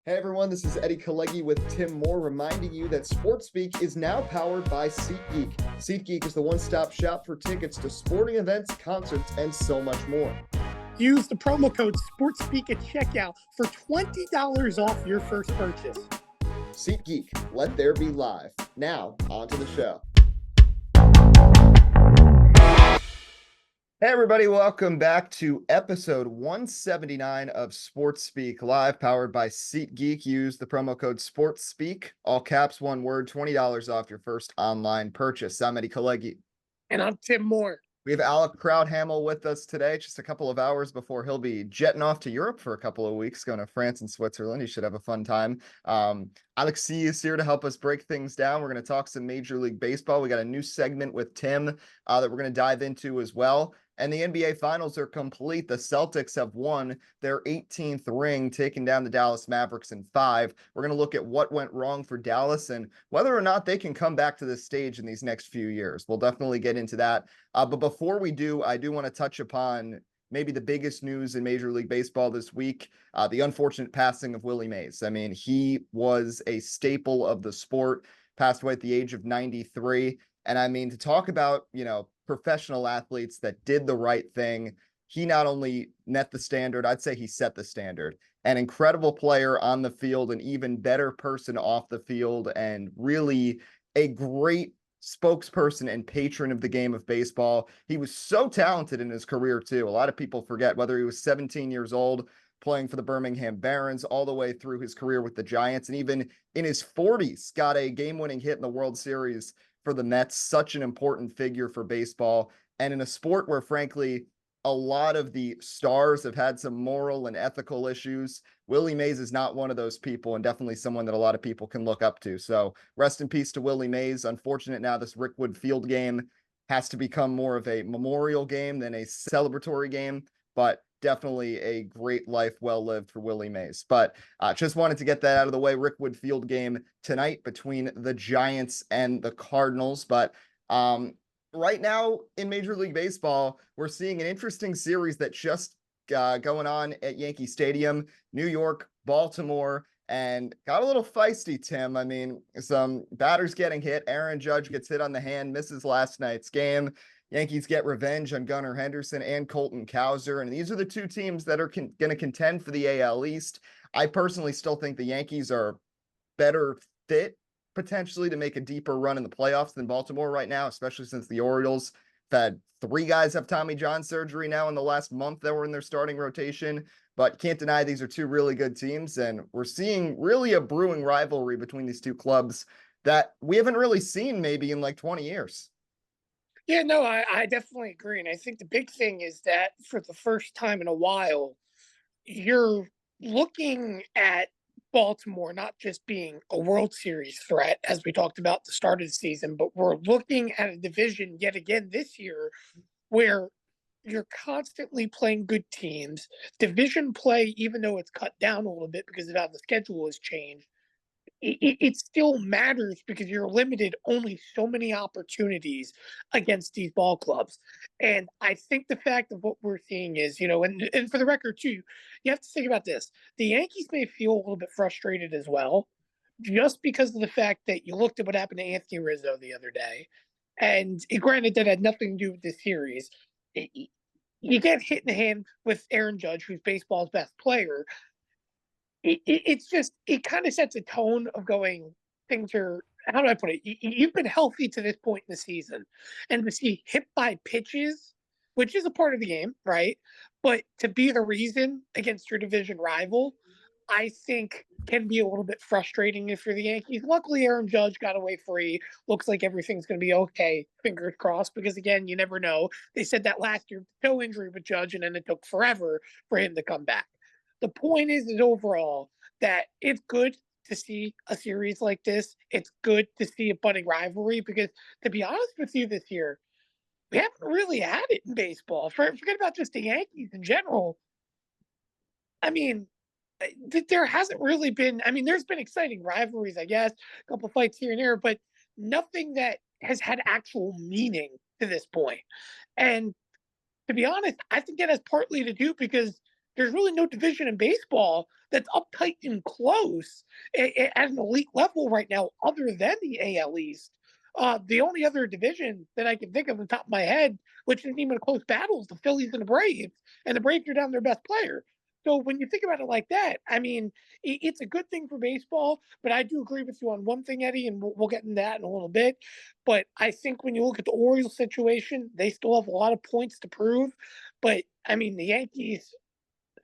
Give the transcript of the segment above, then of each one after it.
Hey everyone, this is Kalegi with Tim Moore reminding you that SportsSpeak is now powered by SeatGeek. SeatGeek is the one-stop shop for tickets to sporting events, concerts, and so much more. Use the promo code SportsSpeak at checkout for $20 off your first purchase. SeatGeek, let there be live. Now, on to the show. Hey everybody, welcome back to episode 179 of SportsSpeak Live, powered by SeatGeek. Use the promo code SportsSpeak, all caps, one word, $20 off your first online purchase. I'm Kalegi. And I'm Tim Moore. We have Alec Crouthamel with us today, just a couple of hours before he'll be jetting off to Europe for a couple of weeks, going to France and Switzerland. He should have a fun time. Alex C is here to help us break things down. We're going to talk some Major League Baseball. We got a new segment with Tim that we're going to dive into as well. And the NBA Finals are complete. The Celtics have won their 18th ring, taking down the Dallas Mavericks in 5. We're going to look at what went wrong for Dallas and whether or not they can come back to this stage in these next few years. We'll definitely get into that. But before we do, I do want to touch upon maybe the biggest news in Major League Baseball this week, the unfortunate passing of Willie Mays. I mean, he was a staple of the sport, passed away at the age of 93. And I mean, to talk about, professional athletes that did the right thing, he not only met the standard, I'd say he set the standard. An incredible player on the field, an even better person off the field, and really a great spokesperson and patron of the game of baseball. He was so talented in his career too. A lot of people forget whether he was 17 years old playing for the Birmingham Barons all the way through his career with the Giants, and even in his 40s got a game-winning hit in the World Series for the Mets. Such an important figure for baseball, and in a sport where, frankly, a lot of the stars have had some moral and ethical issues, Willie Mays is not one of those people, and definitely someone that a lot of people can look up to. So rest in peace to Willie Mays. Unfortunate now this Rickwood Field game has to become more of a memorial game than a celebratory game, but definitely a great life well lived for Willie Mays. But just wanted to get that out of the way. Rickwood Field game tonight between the Giants and the Cardinals. But right now in Major League Baseball, we're seeing an interesting series that just going on at Yankee Stadium, New York, Baltimore, and got a little feisty, Tim. I mean, some batters getting hit. Aaron Judge gets hit on the hand, misses last night's game. Yankees get revenge on Gunnar Henderson and Colton Cowser, and these are the two teams that are going to contend for the AL East. I personally still think the Yankees are better fit potentially to make a deeper run in the playoffs than Baltimore right now, especially since the Orioles have had 3 guys have Tommy John surgery now in the last month that were in their starting rotation. But can't deny these are two really good teams, and we're seeing really a brewing rivalry between these two clubs that we haven't really seen maybe in like 20 years. Yeah, no, I definitely agree. And I think the big thing is that for the first time in a while, you're looking at Baltimore not just being a World Series threat, as we talked about at the start of the season, but we're looking at a division yet again this year where you're constantly playing good teams. Division play, even though it's cut down a little bit because of how the schedule has changed, it still matters because you're limited only so many opportunities against these ball clubs. And I think the fact of what we're seeing is, and for the record too, you have to think about this. The Yankees may feel a little bit frustrated as well, just because of the fact that you looked at what happened to Anthony Rizzo the other day. And granted, that had nothing to do with this series. You get hit in the hand with Aaron Judge, who's baseball's best player. It's just, it kind of sets a tone of going, things are, how do I put it? You've been healthy to this point in the season, and to see hit by pitches, which is a part of the game, right? But to be the reason against your division rival, I think can be a little bit frustrating if you're the Yankees. Luckily, Aaron Judge got away free. Looks like everything's going to be okay. Fingers crossed, because again, you never know. They said that last year, no injury with Judge, and then it took forever for him to come back. The point is overall that it's good to see a series like this. It's good to see a budding rivalry because, to be honest with you, this year, we haven't really had it in baseball. Forget about just the Yankees in general. I mean, there hasn't really been, there's been exciting rivalries, I guess, a couple fights here and there, but nothing that has had actual meaning to this point. And to be honest, I think that has partly to do because there's really no division in baseball that's uptight and close at an elite level right now, other than the AL East. The only other division that I can think of on the top of my head, which isn't even a close battle, is the Phillies and the Braves, and the Braves are down their best player. So when you think about it like that, I mean, it's a good thing for baseball. But I do agree with you on one thing, Eddie, and we'll get into that in a little bit. But I think when you look at the Orioles situation, they still have a lot of points to prove. But I mean, the Yankees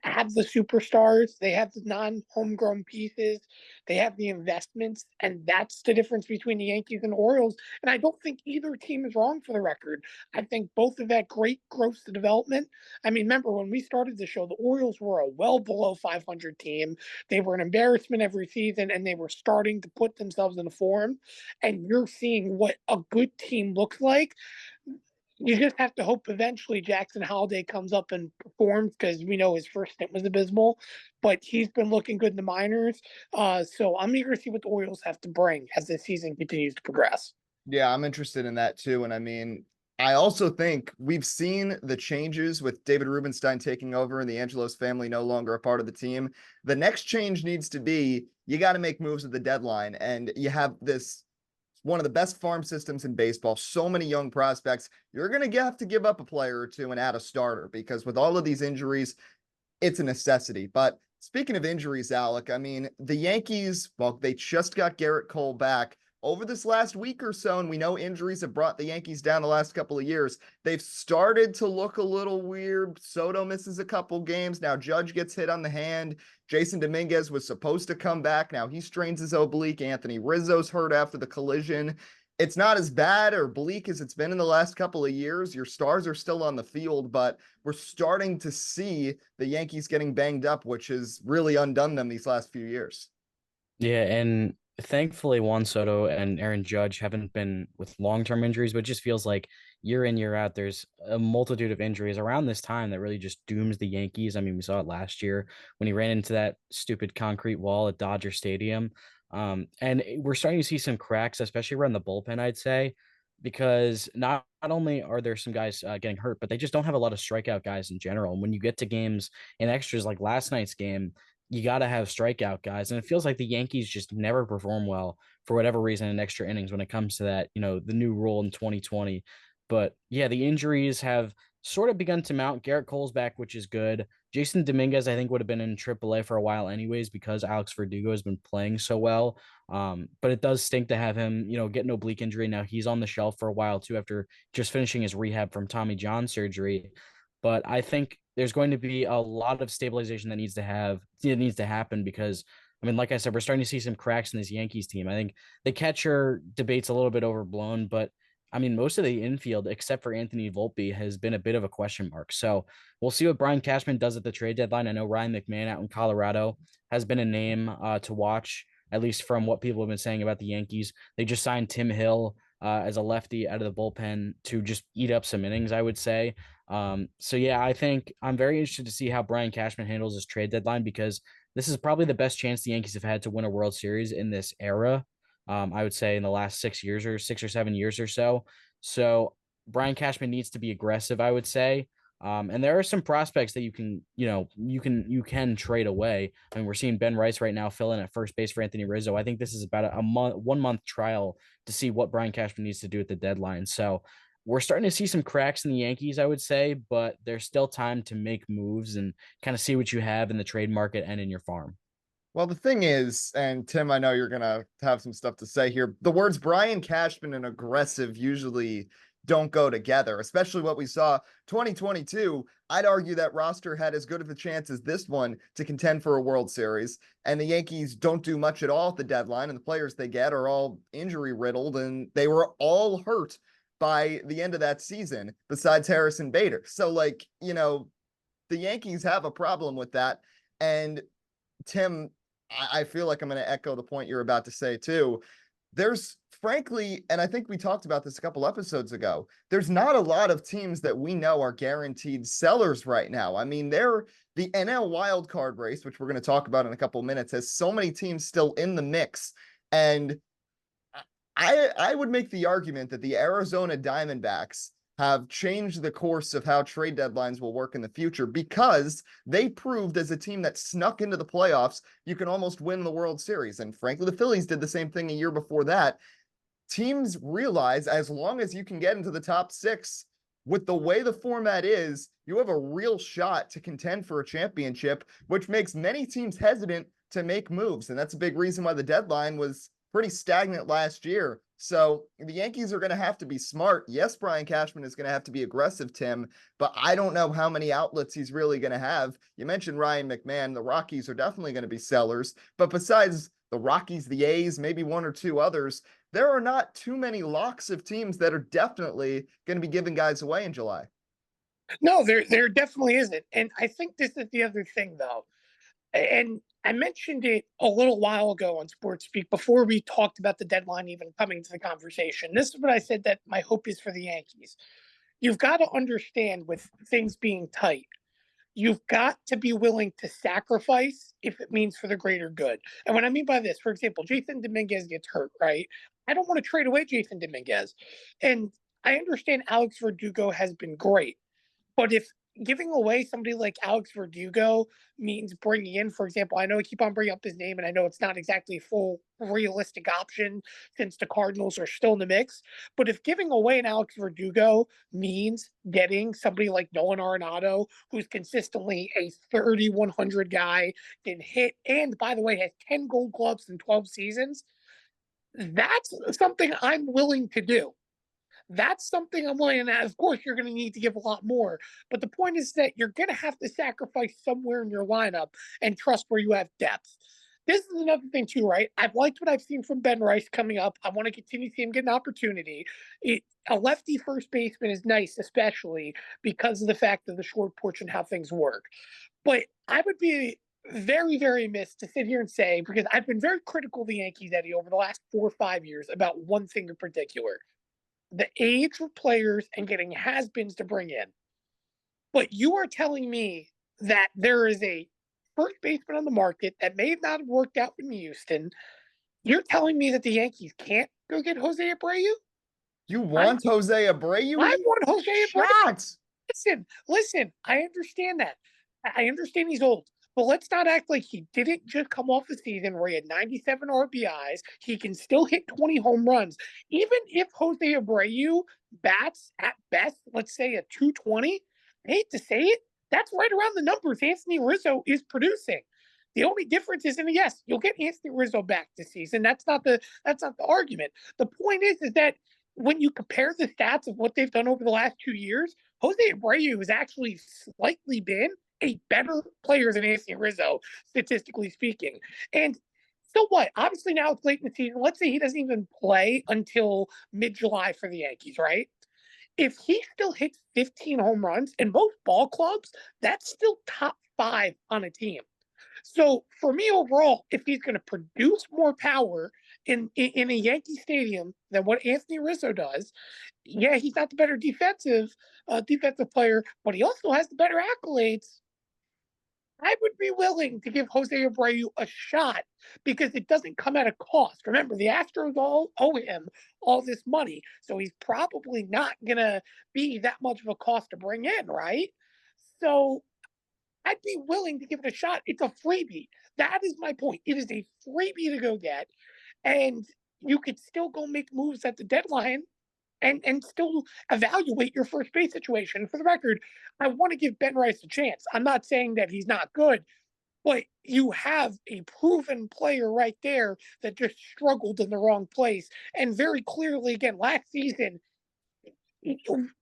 have the superstars, they have the non-homegrown pieces, they have the investments, and that's the difference between the Yankees and the Orioles. And I don't think either team is wrong for the record. I think both have had great growth to development. I mean, remember when we started the show, the Orioles were a well below 500 team. They were an embarrassment every season, and they were starting to put themselves in a form. And you're seeing what a good team looks like. You just have to hope eventually Jackson Holiday comes up and performs, because we know his first stint was abysmal, but he's been looking good in the minors. So I'm eager to see what the Orioles have to bring as the season continues to progress. Yeah, I'm interested in that too. And I mean, I also think we've seen the changes with David Rubenstein taking over and the Angelos family no longer a part of the team. The next change needs to be you got to make moves at the deadline. And you have this one of the best farm systems in baseball, so many young prospects. You're going to have to give up a player or two and add a starter, because with all of these injuries, it's a necessity. But speaking of injuries, Alec, I mean, the Yankees, well, they just got Garrett Cole back over this last week or so, and we know injuries have brought the Yankees down the last couple of years. They've started to look a little weird. Soto misses a couple games. Now Judge gets hit on the hand. Jason Dominguez was supposed to come back. Now he strains his oblique. Anthony Rizzo's hurt after the collision. It's not as bad or bleak as it's been in the last couple of years. Your stars are still on the field, but we're starting to see the Yankees getting banged up, which has really undone them these last few years. Yeah, and thankfully Juan Soto and Aaron Judge haven't been with long-term injuries, but it just feels like year in, year out, there's a multitude of injuries around this time that really just dooms the Yankees. I mean, we saw it last year when he ran into that stupid concrete wall at Dodger Stadium. And we're starting to see some cracks, especially around the bullpen, I'd say, because not only are there some guys getting hurt, but they just don't have a lot of strikeout guys in general. And when you get to games and extras like last night's game, you got to have strikeout guys. And it feels like the Yankees just never perform well for whatever reason in extra innings when it comes to that, the new rule in 2020. But yeah, the injuries have sort of begun to mount. Garrett Cole's back, which is good. Jason Dominguez, I think, would have been in AAA for a while anyways, because Alex Verdugo has been playing so well. But it does stink to have him, get an oblique injury. Now he's on the shelf for a while too, after just finishing his rehab from Tommy John surgery. But I think there's going to be a lot of stabilization that needs to happen, because I mean, like I said, we're starting to see some cracks in this Yankees team. I think the catcher debate's a little bit overblown, but I mean, most of the infield, except for Anthony Volpe, has been a bit of a question mark. So we'll see what Brian Cashman does at the trade deadline. I know Ryan McMahon out in Colorado has been a name to watch, at least from what people have been saying about the Yankees. They just signed Tim Hill as a lefty out of the bullpen to just eat up some innings, I would say. So yeah, I think I'm very interested to see how Brian Cashman handles this trade deadline, because this is probably the best chance the Yankees have had to win a World Series in this era. I would say in the last 6 years or 6 or 7 years or so. So Brian Cashman needs to be aggressive, I would say. And there are some prospects that you can trade away. I mean, we're seeing Ben Rice right now fill in at first base for Anthony Rizzo. I think this is about a 1 month trial to see what Brian Cashman needs to do at the deadline. So we're starting to see some cracks in the Yankees, I would say, but there's still time to make moves and kind of see what you have in the trade market and in your farm. Well, the thing is, and Tim, I know you're going to have some stuff to say here. The words Brian Cashman and aggressive usually don't go together, especially what we saw 2022. I'd argue that roster had as good of a chance as this one to contend for a World Series. And the Yankees don't do much at all at the deadline. And the players they get are all injury riddled, and they were all hurt by the end of that season, besides Harrison Bader. So, the Yankees have a problem with that. And Tim, I feel like I'm going to echo the point you're about to say too. There's frankly, and I think we talked about this a couple episodes ago, there's not a lot of teams that we know are guaranteed sellers right now. I mean, the NL wild card race, which we're going to talk about in a couple of minutes, has so many teams still in the mix. And I would make the argument that the Arizona Diamondbacks have changed the course of how trade deadlines will work in the future, because they proved as a team that snuck into the playoffs, you can almost win the World Series. And frankly, the Phillies did the same thing a year before that. Teams realize as long as you can get into the top 6, with the way the format is, you have a real shot to contend for a championship, which makes many teams hesitant to make moves. And that's a big reason why the deadline was pretty stagnant last year. So the Yankees are going to have to be smart. Yes, Brian Cashman is going to have to be aggressive, Tim, but I don't know how many outlets he's really going to have. You mentioned Ryan McMahon. The Rockies are definitely going to be sellers, but besides the Rockies, the A's, maybe one or two others, there are not too many locks of teams that are definitely going to be giving guys away in July. No, there definitely isn't. And I think this is the other thing, though. And I mentioned it a little while ago on Sports Speak before we talked about the deadline even coming to the conversation. This is what I said that my hope is for the Yankees. You've got to understand, with things being tight, you've got to be willing to sacrifice if it means for the greater good. And what I mean by this, for example, Jason Dominguez gets hurt, right? I don't want to trade away Jason Dominguez. And I understand Alex Verdugo has been great. But if giving away somebody like Alex Verdugo means bringing in, for example, I know I keep on bringing up his name, and I know it's not exactly a full realistic option since the Cardinals are still in the mix. But if giving away an Alex Verdugo means getting somebody like Nolan Arenado, who's consistently a 3,100 guy, can hit, and by the way, has 10 gold gloves in 12 seasons, that's something I'm willing to do. That's something I'm willing to. Of course, you're going to need to give a lot more. But the point is that you're going to have to sacrifice somewhere in your lineup and trust where you have depth. This is another thing, too, right? I've liked what I've seen from Ben Rice coming up. I want to continue to see him get an opportunity. A lefty first baseman is nice, especially because of the fact of the short porch and how things work. But I would be very, very missed to sit here and say, because I've been very critical of the Yankees, Eddie, over the last 4 or 5 years about one thing in particular: the age of players and getting has-beens to bring in. But you are telling me that there is a first baseman on the market that may not have worked out in Houston. You're telling me that the Yankees can't go get Jose Abreu? You want Jose Abreu? I want Jose Abreu. Shot. Listen, I understand that. I understand he's old. But let's not act like he didn't just come off a season where he had 97 RBIs. He can still hit 20 home runs. Even if Jose Abreu bats at best, let's say a 220, I hate to say it, that's right around the numbers Anthony Rizzo is producing. The only difference is, and yes, you'll get Anthony Rizzo back this season. That's not the argument. The point is that when you compare the stats of what they've done over the last 2 years, Jose Abreu has actually slightly been a better player than Anthony Rizzo, statistically speaking. And so what? Obviously now it's late in the season. Let's say he doesn't even play until mid-July for the Yankees, right? If he still hits 15 home runs in most ball clubs, that's still top 5 on a team. So for me overall, if he's going to produce more power in a Yankee stadium than what Anthony Rizzo does, yeah, he's not the better defensive player, but he also has the better accolades. I would be willing to give Jose Abreu a shot because it doesn't come at a cost. Remember, the Astros all owe him all this money, so he's probably not going to be that much of a cost to bring in, right? So I'd be willing to give it a shot. It's a freebie. That is my point. It is a freebie to go get, and you could still go make moves at the deadline and still evaluate your first base situation. For the record, I want to give Ben Rice a chance. I'm not saying that he's not good, but you have a proven player right there that just struggled in the wrong place. And very clearly, again, last season,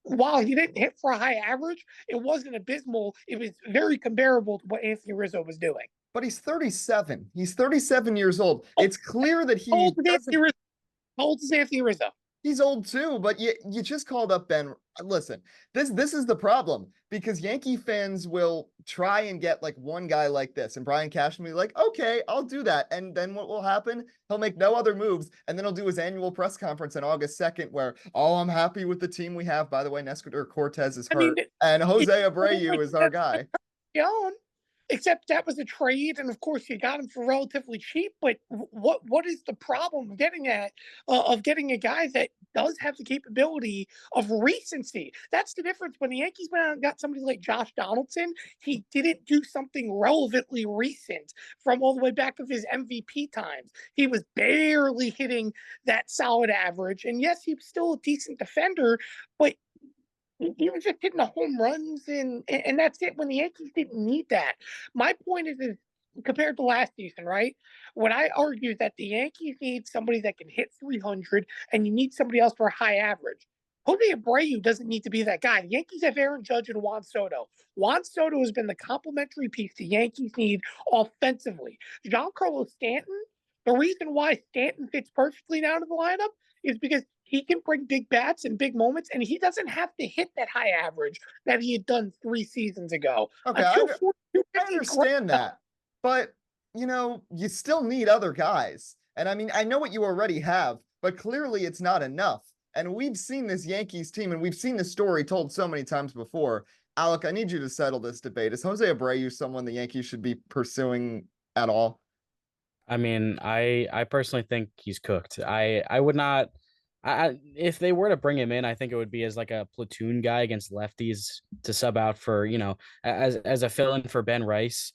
while he didn't hit for a high average, it wasn't abysmal. It was very comparable to what Anthony Rizzo was doing. But he's 37. He's 37 years old. It's clear that How old is Anthony Rizzo? He's old too, but you just called up Ben. Listen, this is the problem, because Yankee fans will try and get like one guy like this, and Brian Cashman will be like, okay, I'll do that. And then what will happen? He'll make no other moves, and then he'll do his annual press conference on August 2nd where, oh, I'm happy with the team we have. By the way, Nestor Cortez is hurt, and Jose Abreu is our guy. Except that was a trade, and of course you got him for relatively cheap. But what is the problem of getting a guy that does have the capability of recency. That's the difference. When the Yankees went out and got somebody like Josh Donaldson, he didn't do something relevantly recent from all the way back of his MVP times. He was barely hitting that solid average. And yes, he was still a decent defender, but he was just hitting the home runs, and that's it. When the Yankees didn't need that. My point is compared to last season, right? When I argue that the Yankees need somebody that can hit 300 and you need somebody else for a high average. Jose Abreu doesn't need to be that guy. The Yankees have Aaron Judge and Juan Soto. Juan Soto has been the complementary piece the Yankees need offensively. Giancarlo Stanton, the reason why Stanton fits perfectly now to the lineup is because he can bring big bats and big moments, and he doesn't have to hit that high average that he had done 3 seasons ago. Okay, I understand that. But, you still need other guys. And I mean, I know what you already have, but clearly it's not enough. And we've seen this Yankees team, and we've seen this story told so many times before. Alec, I need you to settle this debate. Is Jose Abreu someone the Yankees should be pursuing at all? I mean, I personally think he's cooked. I would not. If they were to bring him in, I think it would be as like a platoon guy against lefties to sub out for, as a fill-in for Ben Rice,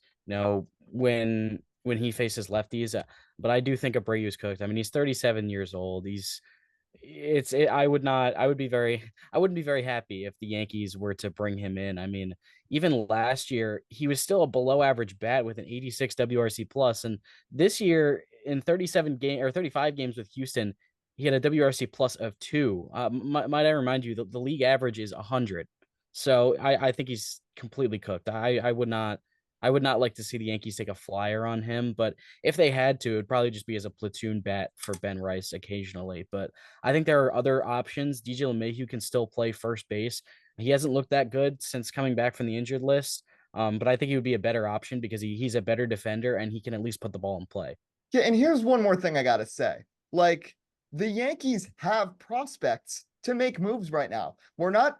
when he faces lefties. But I do think Abreu's cooked. I mean, he's 37 years old. I wouldn't be very happy if the Yankees were to bring him in. I mean, even last year, he was still a below average bat with an 86 WRC plus. And this year in 35 games with Houston, he had a WRC plus of 2. Might I remind you, the league average is 100. So I think he's completely cooked. I would not like to see the Yankees take a flyer on him, but if they had to, it'd probably just be as a platoon bat for Ben Rice occasionally. But I think there are other options. DJ LeMahieu can still play first base. He hasn't looked that good since coming back from the injured list, but I think he would be a better option because he's a better defender and he can at least put the ball in play. Yeah, and here's one more thing I got to say. Like, the Yankees have prospects to make moves right now. We're not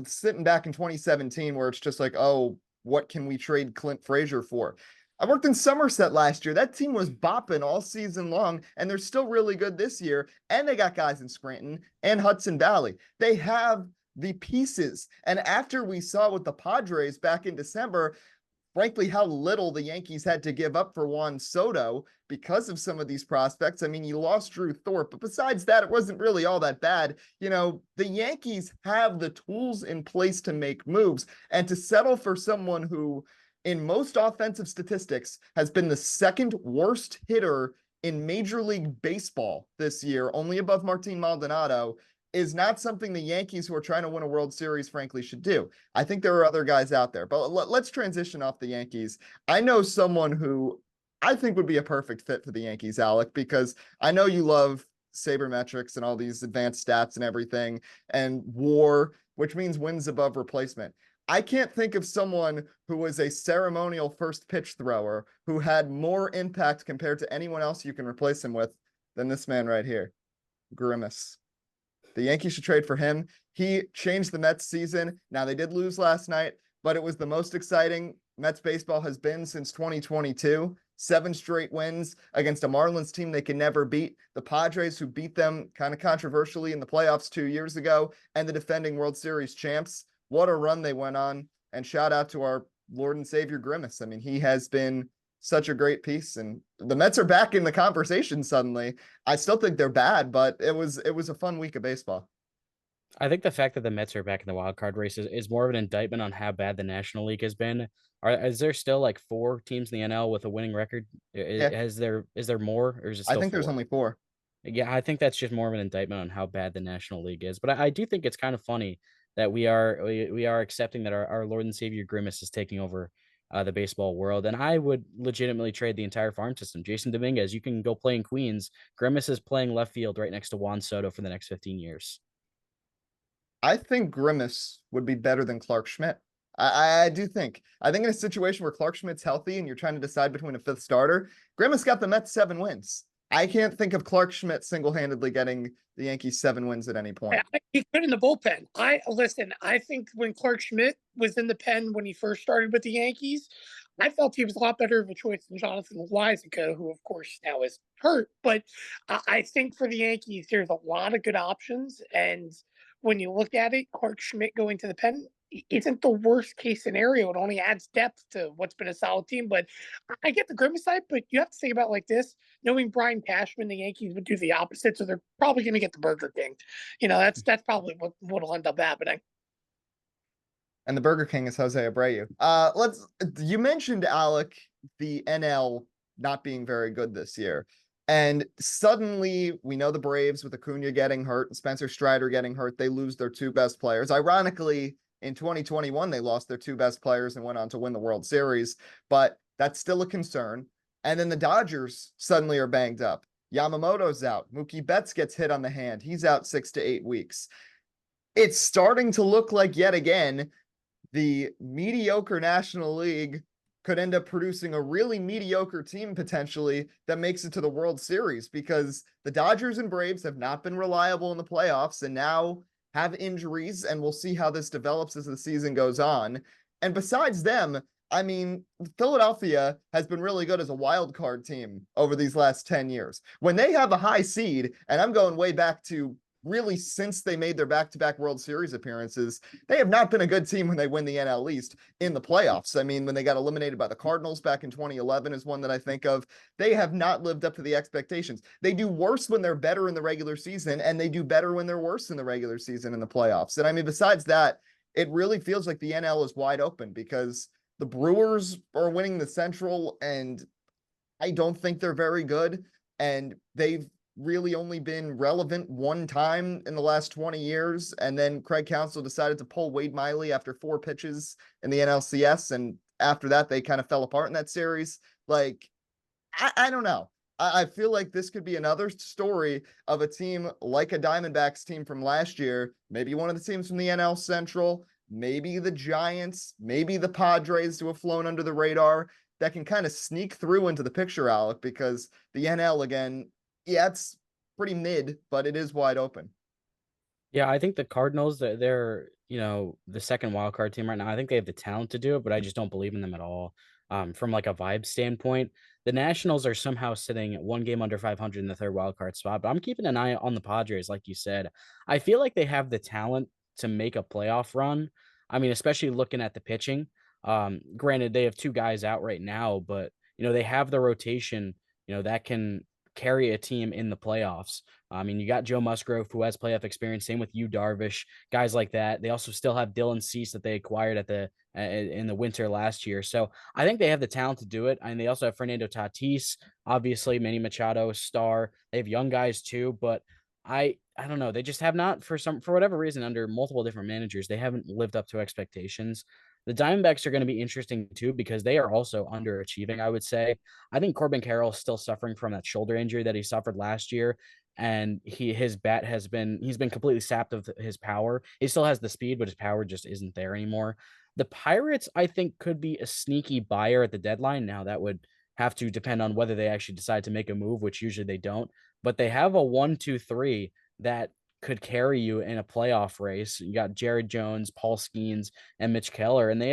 sitting back in 2017 where it's just like, oh, what can we trade Clint Frazier for? I worked in Somerset last year. That team was bopping all season long, and they're still really good this year. And they got guys in Scranton and Hudson Valley. They have the pieces. And after we saw with the Padres back in December, frankly, how little the Yankees had to give up for Juan Soto because of some of these prospects. I mean, you lost Drew Thorpe, but besides that, it wasn't really all that bad. The Yankees have the tools in place to make moves, and to settle for someone who, in most offensive statistics, has been the second worst hitter in Major League Baseball this year, only above Martin Maldonado, is not something the Yankees, who are trying to win a World Series, frankly, should do. I think there are other guys out there, but let's transition off the Yankees. I know someone who I think would be a perfect fit for the Yankees, Alec, because I know you love sabermetrics and all these advanced stats and everything, and WAR, which means wins above replacement. I can't think of someone who was a ceremonial first pitch thrower who had more impact compared to anyone else you can replace him with than this man right here, Grimace. The Yankees should trade for him. He changed the Mets season. Now, they did lose last night, but it was the most exciting Mets baseball has been since 2022. 7 straight wins against a Marlins team they can never beat. The Padres, who beat them kind of controversially in the playoffs 2 years ago, and the defending World Series champs. What a run they went on. And shout out to our Lord and Savior Grimace. I mean, he has been such a great piece, and the Mets are back in the conversation suddenly. I still think they're bad, but it was a fun week of baseball. I think the fact that the Mets are back in the wild card race is more of an indictment on how bad the National League has been. Is there still like 4 teams in the NL with a winning record? Yeah. Is there more, or is it still I think 4? there's only 4. Yeah, I think that's just more of an indictment on how bad the National League is. But I do think it's kind of funny that we are accepting that our Lord and Savior Grimace is taking over the baseball world. And I would legitimately trade the entire farm system. Jason Dominguez, you can go play in Queens. Grimace is playing left field right next to Juan Soto for the next 15 years. I think Grimace would be better than Clark Schmidt. I do think. I think in a situation where Clark Schmidt's healthy and you're trying to decide between a 5th starter, Grimace got the Mets 7 wins. I can't think of Clark Schmidt single-handedly getting the Yankees 7 wins at any point. He could in the bullpen. I think when Clark Schmidt was in the pen when he first started with the Yankees, I felt he was a lot better of a choice than Jonathan Loaisiga, who of course now is hurt. But I think for the Yankees, there's a lot of good options. And when you look at it, Clark Schmidt going to the pen isn't the worst case scenario. It only adds depth to what's been a solid team. But I get the Grimace side, but you have to think about it like this. Knowing Brian Cashman, the Yankees would do the opposite, so they're probably going to get the Burger King. That's probably what'll end up happening. And the Burger King is Jose Abreu. You mentioned, Alec, the NL not being very good this year. And suddenly we know the Braves with Acuna getting hurt and Spencer Strider getting hurt, they lose their two best players. Ironically, in 2021, they lost their two best players and went on to win the World Series, but that's still a concern. And then the Dodgers suddenly are banged up. Yamamoto's out. Mookie Betts gets hit on the hand. He's out 6 to 8 weeks. It's starting to look like yet again, the mediocre National League could end up producing a really mediocre team potentially that makes it to the World Series, because the Dodgers and Braves have not been reliable in the playoffs and now have injuries, and we'll see how this develops as the season goes on. And besides them, I mean, Philadelphia has been really good as a wild card team over these last 10 years. When they have a high seed, and I'm going way back to really since they made their back-to-back World Series appearances, they have not been a good team when they win the NL East in the playoffs. I mean, when they got eliminated by the Cardinals back in 2011 is one that I think of. They have not lived up to the expectations. They do worse when they're better in the regular season, and they do better when they're worse in the regular season in the playoffs. And I mean, besides that, it really feels like the NL is wide open because the Brewers are winning the Central, and I don't think they're very good. And they've really only been relevant one time in the last 20 years. And then Craig Counsell decided to pull Wade Miley after 4 pitches in the NLCS. And after that, they kind of fell apart in that series. Like, I don't know. I feel like this could be another story of a team like a Diamondbacks team from last year, maybe one of the teams from the NL Central, maybe the Giants, maybe the Padres, who have flown under the radar, that can kind of sneak through into the picture, Alec, because the NL, again, yeah, it's pretty mid, but it is wide open. Yeah, I think the Cardinals, they're the second wild card team right now. I think they have the talent to do it, but I just don't believe in them at all. From like a vibe standpoint, the Nationals are somehow sitting at 1 game under 500 in the third wild card spot, but I'm keeping an eye on the Padres, like you said. I feel like they have the talent to make a playoff run. I mean, especially looking at the pitching. Granted, they have 2 guys out right now, but they have the rotation, that can carry a team in the playoffs. I mean, you got Joe Musgrove, who has playoff experience. Same with Yu Darvish, guys like that. They also still have Dylan Cease that they acquired in the winter last year. So I think they have the talent to do it. And they also have Fernando Tatis, obviously Manny Machado, star. They have young guys too, but I don't know. They just have not, for whatever reason, under multiple different managers, they haven't lived up to expectations. The Diamondbacks are going to be interesting too because they are also underachieving, I would say. I think Corbin Carroll is still suffering from that shoulder injury that he suffered last year, and his bat he's been completely sapped of his power. He still has the speed, but his power just isn't there anymore. The Pirates, I think, could be a sneaky buyer at the deadline. Now, that would have to depend on whether they actually decide to make a move, which usually they don't. But they have a 1-2-3 that could carry you in a playoff race. You got Jared Jones, Paul Skeens, and Mitch Keller, and they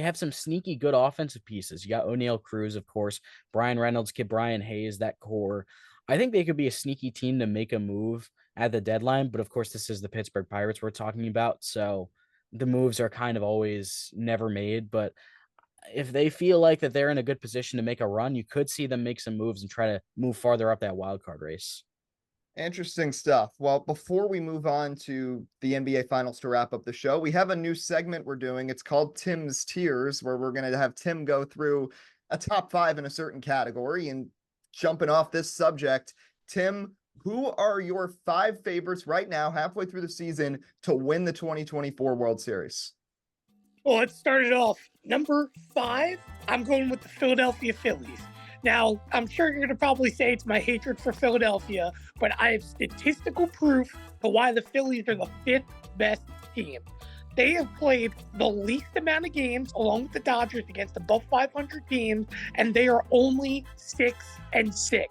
have some sneaky good offensive pieces. You got O'Neal Cruz, of course, Brian Reynolds, Kid Brian Hayes, that core. I think they could be a sneaky team to make a move at the deadline, but of course, this is the Pittsburgh Pirates we're talking about, so the moves are kind of always never made. But if they feel like that they're in a good position to make a run, you could see them make some moves and try to move farther up that wild card race. Interesting stuff. Well, before we move on to the NBA Finals to wrap up the show, we have a new segment we're doing. It's called Tim's Tiers, where we're going to have Tim go through a top 5 in a certain category. And jumping off this subject, Tim, who are your 5 favorites right now, halfway through the season, to win the 2024 World Series? Well, let's start it off. Number 5, I'm going with the Philadelphia Phillies. Now, I'm sure you're going to probably say it's my hatred for Philadelphia, but I have statistical proof to why the Phillies are the 5th best team. They have played the least amount of games, along with the Dodgers, against above 500 teams, and they are only 6-6.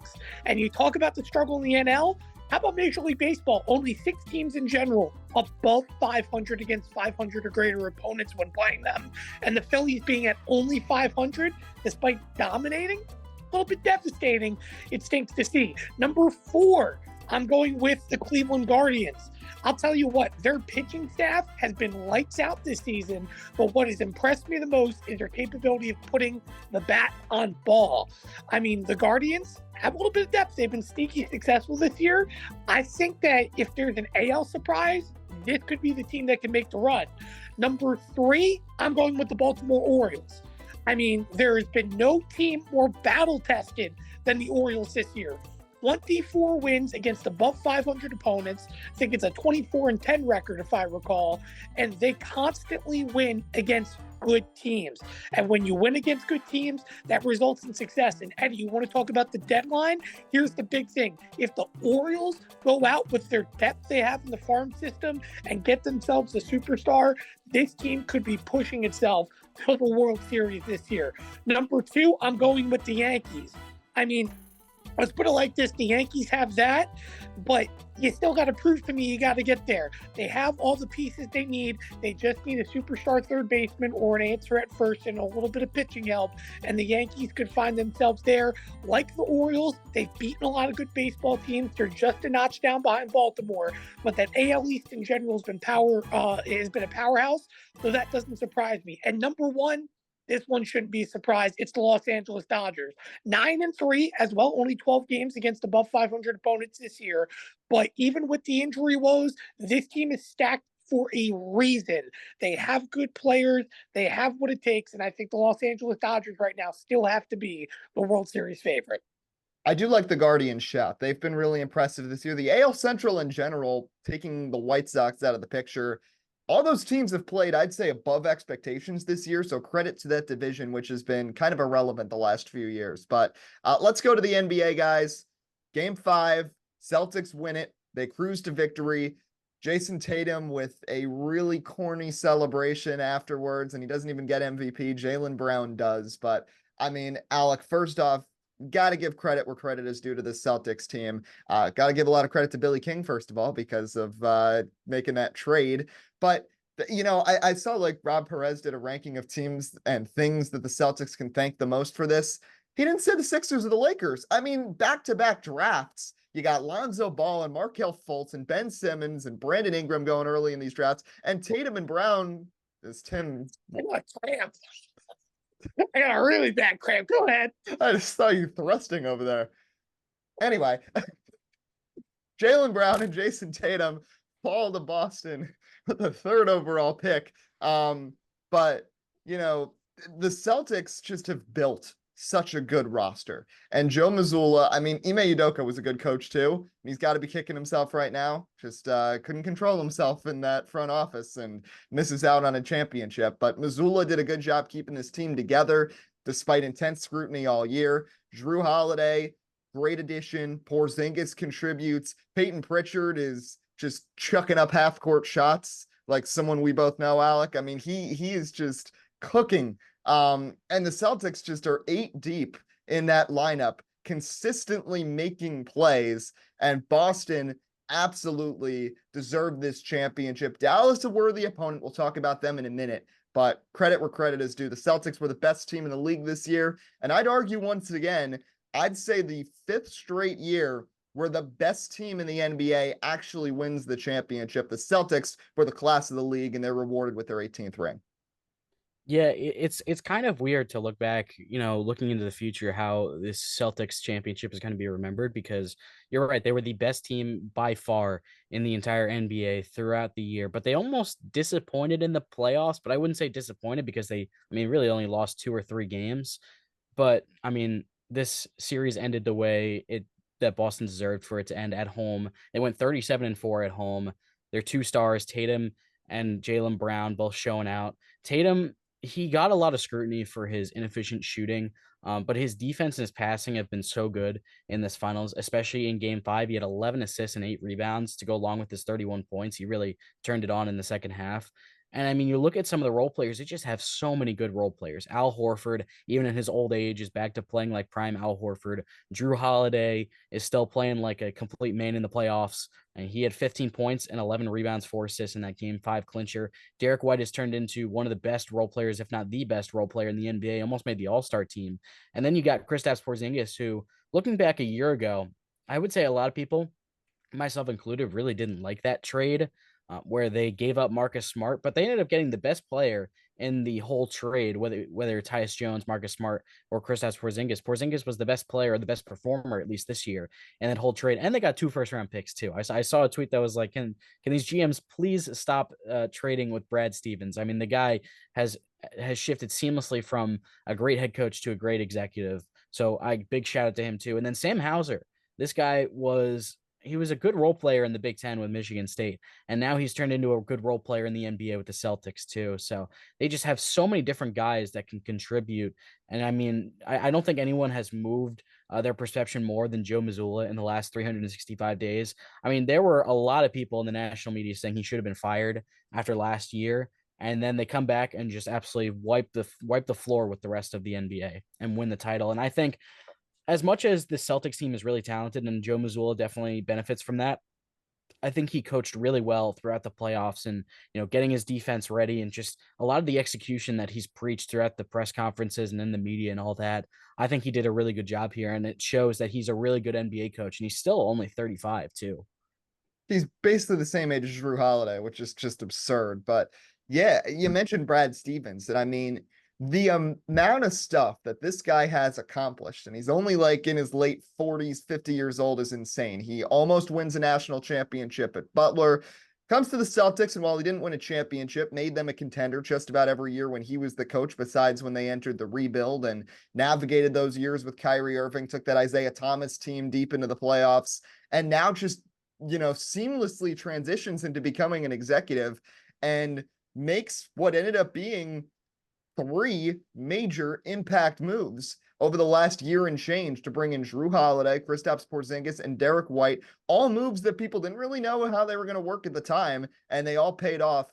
And you talk about the struggle in the NL. How about Major League Baseball? Only 6 teams in general above 500 against 500 or greater opponents when playing them. And the Phillies being at only 500, despite dominating, a little bit devastating. It stinks to see. Number 4, I'm going with the Cleveland Guardians. I'll tell you what, their pitching staff has been lights out this season, but what has impressed me the most is their capability of putting the bat on ball. I mean, the Guardians have a little bit of depth. They've been sneaky successful this year. I think that if there's an AL surprise, this could be the team that can make the run. Number 3, I'm going with the Baltimore Orioles. I mean, there has been no team more battle-tested than the Orioles this year. 24 wins against above 500 opponents. I think it's a 24-10 record, if I recall. And they constantly win against good teams. And when you win against good teams, that results in success. And Eddie, you want to talk about the deadline? Here's the big thing. If the Orioles go out with their depth they have in the farm system and get themselves a superstar, this team could be pushing itself to the World Series this year. Number 2, I'm going with the Yankees. I mean, let's put it like this. The Yankees have that, but you still got to prove to me you got to get there. They have all the pieces they need. They just need a superstar third baseman or an answer at first and a little bit of pitching help, and the Yankees could find themselves there. Like the Orioles, they've beaten a lot of good baseball teams. They're just a notch down behind Baltimore, but that AL East in general has been a powerhouse, so that doesn't surprise me. And number 1, this one shouldn't be a surprise. It's the Los Angeles Dodgers. 9-3 as well, only 12 games against above 500 opponents this year. But even with the injury woes, this team is stacked for a reason. They have good players. They have what it takes. And I think the Los Angeles Dodgers right now still have to be the World Series favorite. I do like the Guardians shout. They've been really impressive this year. The AL Central in general, taking the White Sox out of the picture, all those teams have played, I'd say, above expectations this year. So credit to that division, which has been kind of irrelevant the last few years. But let's go to the NBA, guys. Game 5, Celtics win it. They cruise to victory. Jason Tatum with a really corny celebration afterwards, and he doesn't even get MVP. Jaylen Brown does. But, I mean, Alec, first off, got to give credit where credit is due to the Celtics team. Got to give a lot of credit to Billy King, first of all, because of making that trade. But, you know, I saw like Rob Perez did a ranking of teams and things that the Celtics can thank the most for this. He didn't say the Sixers or the Lakers. I mean, back-to-back drafts. You got Lonzo Ball and Markelle Fultz and Ben Simmons and Brandon Ingram going early in these drafts. And Tatum and Brown, as Tim... I got a cramp. I got a really bad cramp. Go ahead. I just saw you thrusting over there. Anyway, Jaylen Brown and Jason Tatum fall to Boston with the 3rd overall pick. But, you know, the Celtics just have built such a good roster. And Joe Mazzulla, I mean, Ime Udoka was a good coach too. He's got to be kicking himself right now. Just couldn't control himself in that front office and misses out on a championship. But Mazzulla did a good job keeping this team together despite intense scrutiny all year. Drew Holiday, great addition. Porzingis contributes. Peyton Pritchard is just chucking up half-court shots like someone we both know, Alec. I mean, he is just cooking. And the Celtics just are 8 deep in that lineup, consistently making plays, and Boston absolutely deserved this championship. Dallas, a worthy opponent. We'll talk about them in a minute, but credit where credit is due. The Celtics were the best team in the league this year, and I'd argue once again, I'd say the 5th straight year where the best team in the NBA actually wins the championship. The Celtics were the class of the league, and they're rewarded with their 18th ring. Yeah, it's kind of weird to look back, you know, looking into the future, how this Celtics championship is going to be remembered, because you're right. They were the best team by far in the entire NBA throughout the year, but they almost disappointed in the playoffs. But I wouldn't say disappointed, because they, I mean, really only lost 2 or 3 games. But I mean, this series ended the way that Boston deserved for it to end at home. They went 37-4 at home. Their 2 stars, Tatum and Jaylen Brown, both showing out. Tatum, he got a lot of scrutiny for his inefficient shooting, but his defense and his passing have been so good in this finals, especially in Game 5. He had 11 assists and 8 rebounds to go along with his 31 points. He really turned it on in the second half. And I mean, you look at some of the role players, they just have so many good role players. Al Horford, even in his old age, is back to playing like prime Al Horford. Drew Holiday is still playing like a complete man in the playoffs. And he had 15 points and 11 rebounds, 4 assists in that game 5 clincher. Derek White has turned into one of the best role players, if not the best role player in the NBA, almost made the All-Star team. And then you got Kristaps Porzingis, who, looking back a year ago, I would say a lot of people, myself included, really didn't like that trade where they gave up Marcus Smart, but they ended up getting the best player in the whole trade, whether Tyus Jones, Marcus Smart, or Kristaps Porzingis. Porzingis was the best player, or the best performer, at least this year, in that whole trade. And they got 2 first-round picks, too. I saw a tweet that was like, can these GMs please stop trading with Brad Stevens? I mean, the guy has shifted seamlessly from a great head coach to a great executive. So big shout out to him, too. And then Sam Hauser. This guy was a good role player in the Big Ten with Michigan State, and now he's turned into a good role player in the NBA with the Celtics too. So they just have so many different guys that can contribute. And I mean, I don't think anyone has moved their perception more than Joe Mazzulla in the last 365 days. I mean, there were a lot of people in the national media saying he should have been fired after last year. And then they come back and just absolutely wipe the floor with the rest of the NBA and win the title. And I think, as much as the Celtics team is really talented and Joe Mazzulla definitely benefits from that, I think he coached really well throughout the playoffs and, getting his defense ready and just a lot of the execution that he's preached throughout the press conferences and in the media and all that. I think he did a really good job here, and it shows that he's a really good NBA coach, and he's still only 35 too. He's basically the same age as Drew Holiday, which is just absurd. But yeah, you mentioned Brad Stevens, and I mean, the amount of stuff that this guy has accomplished, and he's only like in his late 40s, 50 years old, is insane. He almost wins a national championship at Butler, comes to the Celtics, and while he didn't win a championship, made them a contender just about every year when he was the coach, besides when they entered the rebuild, and navigated those years with Kyrie Irving, took that Isaiah Thomas team deep into the playoffs, and now just, seamlessly transitions into becoming an executive and makes what ended up being 3 major impact moves over the last year and change to bring in Drew Holiday, Kristaps Porzingis, and Derek White, all moves that people didn't really know how they were going to work at the time, and they all paid off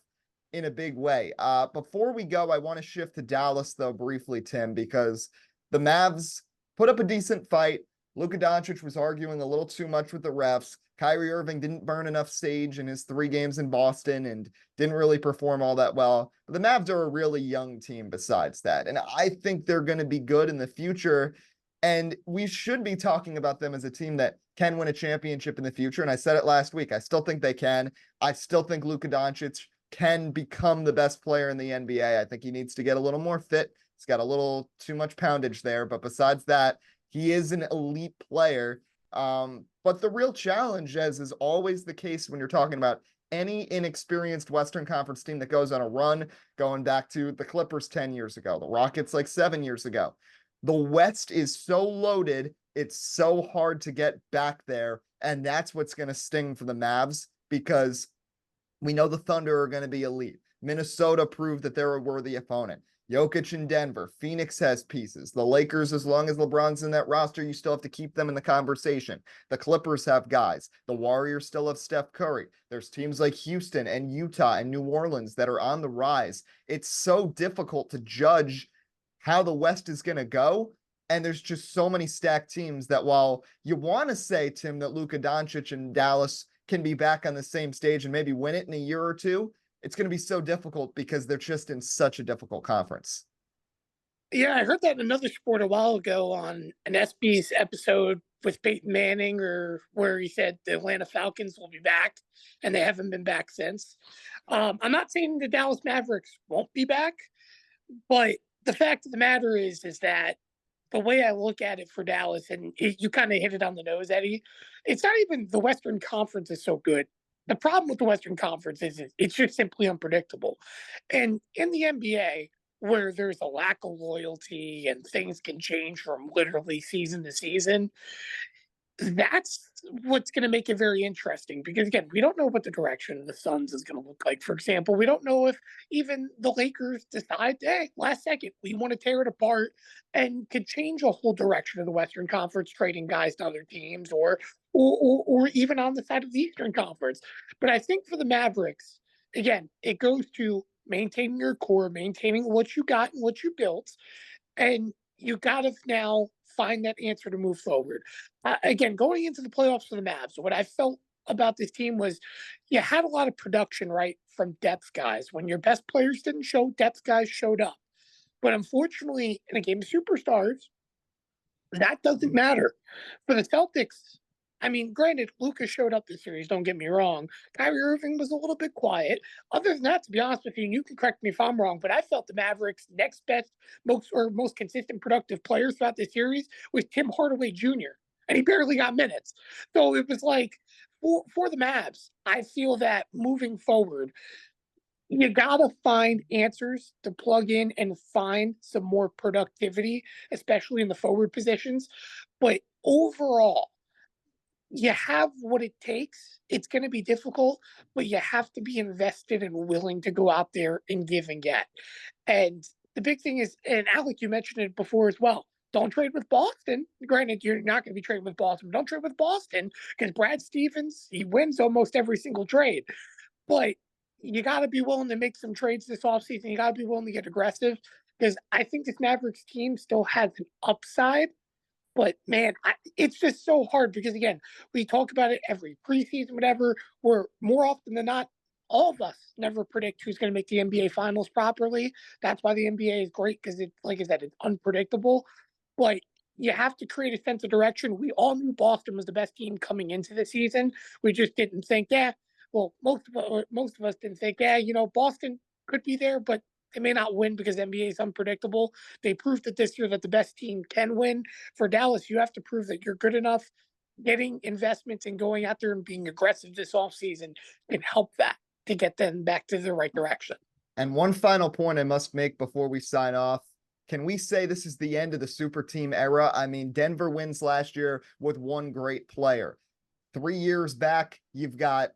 in a big way. Before we go, I want to shift to Dallas, though, briefly, Tim, because the Mavs put up a decent fight. Luka Doncic was arguing a little too much with the refs. Kyrie Irving didn't burn enough sage in his 3 games in Boston and didn't really perform all that well. But the Mavs are a really young team besides that. And I think they're going to be good in the future. And we should be talking about them as a team that can win a championship in the future. And I said it last week. I still think they can. I still think Luka Doncic can become the best player in the NBA. I think he needs to get a little more fit. He's got a little too much poundage there. But besides that, he is an elite player. But the real challenge, as is always the case when you're talking about any inexperienced Western Conference team that goes on a run, going back to the Clippers 10 years ago, the Rockets like 7 years ago, the West is so loaded, it's so hard to get back there. And that's what's going to sting for the Mavs, because we know the Thunder are going to be elite. Minnesota proved that they're a worthy opponent. Jokic in Denver. Phoenix has pieces. The Lakers, as long as LeBron's in that roster, you still have to keep them in the conversation. The Clippers have guys. The Warriors still have Steph Curry. There's teams like Houston and Utah and New Orleans that are on the rise. It's so difficult to judge how the West is going to go. And there's just so many stacked teams that, while you want to say, Tim, that Luka Doncic and Dallas can be back on the same stage and maybe win it in a year or two, it's going to be so difficult because they're just in such a difficult conference. Yeah, I heard that in another sport a while ago on an SB's episode with Peyton Manning, or where he said the Atlanta Falcons will be back, and they haven't been back since. I'm not saying the Dallas Mavericks won't be back, but the fact of the matter is that the way I look at it for Dallas, and you kind of hit it on the nose, Eddie, it's not even the Western Conference is so good. The problem with the Western Conference is it's just simply unpredictable. And in the NBA, where there's a lack of loyalty and things can change from literally season to season, that's what's going to make it very interesting, because again, we don't know what the direction of the Suns is going to look like. For example, we don't know if even the Lakers decide, hey, last second, we want to tear it apart, and could change a whole direction of the Western Conference, trading guys to other teams, or even on the side of the Eastern Conference. But I think for the Mavericks, again, it goes to maintaining your core, maintaining what you got and what you built. And you got to now find that answer to move forward. Again, going into the playoffs for the Mavs, what I felt about this team was you had a lot of production, right, from depth guys. When your best players didn't show, depth guys showed up. But unfortunately, in a game of superstars, that doesn't matter. For the Celtics, I mean, granted, Luka showed up this series, don't get me wrong. Kyrie Irving was a little bit quiet. Other than that, to be honest with you, and you can correct me if I'm wrong, but I felt the Mavericks' next best, most consistent, productive players throughout the series was Tim Hardaway Jr., and he barely got minutes. So it was like, for the Mavs, I feel that moving forward, you gotta find answers to plug in and find some more productivity, especially in the forward positions. But overall, you have what it takes. It's going to be difficult, but you have to be invested and willing to go out there and give and get. And the big thing is, and Alec, you mentioned it before as well, don't trade with Boston. Granted, you're not going to be trading with Boston, but don't trade with Boston because Brad Stevens, he wins almost every single trade. But you got to be willing to make some trades this offseason. You got to be willing to get aggressive because I think this Mavericks team still has an upside. But man, it's just so hard because again, we talk about it every preseason, whatever. Where more often than not, all of us never predict who's going to make the NBA Finals properly. That's why the NBA is great because it, like I said, it's unpredictable. But you have to create a sense of direction. We all knew Boston was the best team coming into the season. We just didn't think, well, most of us didn't think, Boston could be there, but they may not win because NBA is unpredictable. They proved it this year that the best team can win. For Dallas, you have to prove that you're good enough. Getting investments and going out there and being aggressive this offseason can help that to get them back to the right direction. And one final point I must make before we sign off. Can we say this is the end of the super team era? I mean, Denver wins last year with one great player. 3 years back, you've got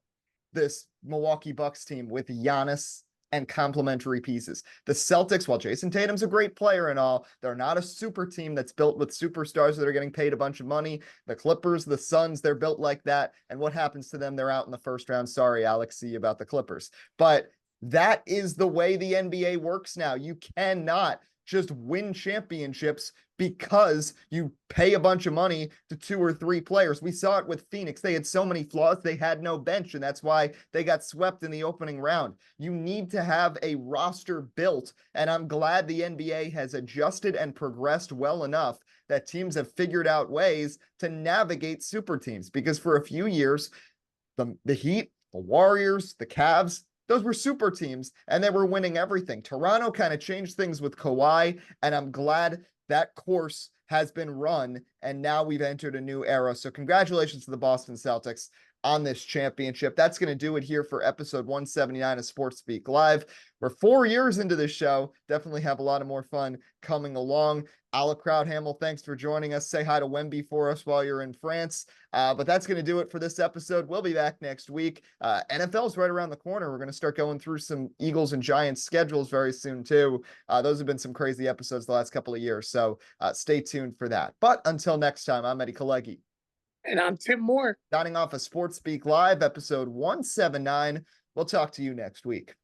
this Milwaukee Bucks team with Giannis and complementary pieces. The Celtics, while Jason Tatum's a great player and all, they're not a super team that's built with superstars that are getting paid a bunch of money. The Clippers, the Suns, they're built like that. And what happens to them? They're out in the first round. Sorry, Alex, see about the Clippers. But that is the way the NBA works now. You cannot just win championships because you pay a bunch of money to 2 or 3 players. We saw it with Phoenix. They had so many flaws. They had no bench, and that's why they got swept in the opening round. You need to have a roster built, and I'm glad the NBA has adjusted and progressed well enough that teams have figured out ways to navigate super teams, because for a few years, the Heat, the Warriors, the Cavs, those were super teams, and they were winning everything. Toronto kind of changed things with Kawhi, and I'm glad that course has been run, and now we've entered a new era. So congratulations to the Boston Celtics on this championship. That's going to do it here for episode 179 of Sports Speak Live. We're 4 years into this show. Definitely have a lot of more fun coming along. Alec Crouthamel, thanks for joining us. Say hi to Wemby for us while you're in France. But that's going to do it for this episode. We'll be back next week. NFL's right around the corner. We're going to start going through some Eagles and Giants schedules very soon, too. Those have been some crazy episodes the last couple of years. So stay tuned for that. But until next time, I'm Eddie Kalegi. And I'm Tim Moore. Signing off of Sports Speak Live, episode 179. We'll talk to you next week.